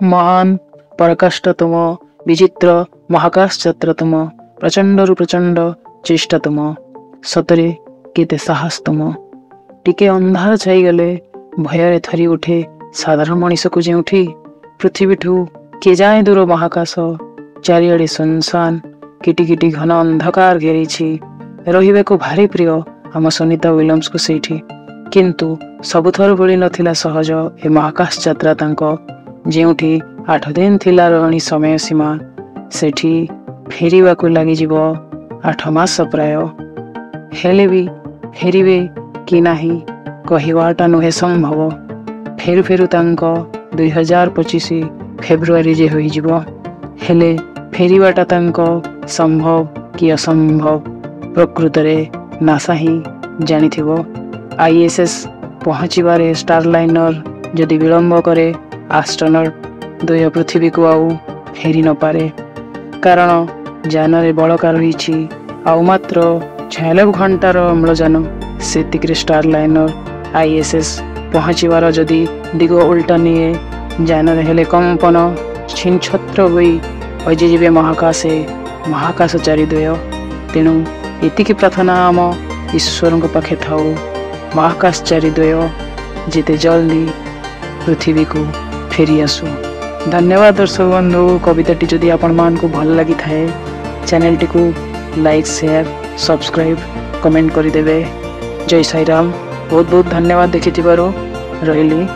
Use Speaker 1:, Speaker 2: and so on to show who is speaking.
Speaker 1: महान पराकाष्ठतम विचित्र महाकाश यात्रातम प्रचंड प्रचंड चेष्टातम सतरे केते साहस तुम टिके अंधार छाईगले भय थरी उठे साधारण मनीष को जेउठी पृथ्वी ठू के जाए दूर महाकाश चारिआडे सुनसान किटी किटी घन अंधकार घेरी रही को भारी प्रिय आम सुनीता विलियम्स को सेठी किंतु सबुथर भली नथिला सहज ए महाकाश यात्रा तांको जेउठी 8 दिन थिला रणी समय सीमा सेठी फेरिबा को लागि जीव 8 मास प्राय हेले भी फेरिबे कि नाही कहिवाटा नुहे संभव फेरु फेरु तांको 2025 फेब्रुआरी जे होई जीव हेले फेरिबाटा तांको संभव कि असंभव प्रकृत रे नासा ही जानिथिबो। आईएसएस पहुँचबारे स्टारलाइनर जदि विलंब करे एस्ट्रोनॉट द्वय पृथ्वी को आउ फेरी न पारे कारण जान रे बलका रही आउ मात्र 96 घंटार अम्लजान सेतिक स्टारलाइनर आईएसएस पहुँचबार जदि दिग उल्टा निए जान हेले कंपन छिनछत्र होई अजेजीवे महाकाश चारिद्वय तेणु एतिकी प्रार्थना आम ईश्वर पाखे थाऊ महाकाश चारिद्वय जिते जल्दी पृथ्वी को फेरी आसु। धन्यवाद दर्शक बंधु कविताटी जदि आपण मान को भल लगी थाए चैनल टी को लाइक शेयर सब्सक्राइब कमेंट करदेवे। जय साई राम। बहुत बहुत धन्यवाद देखि रही।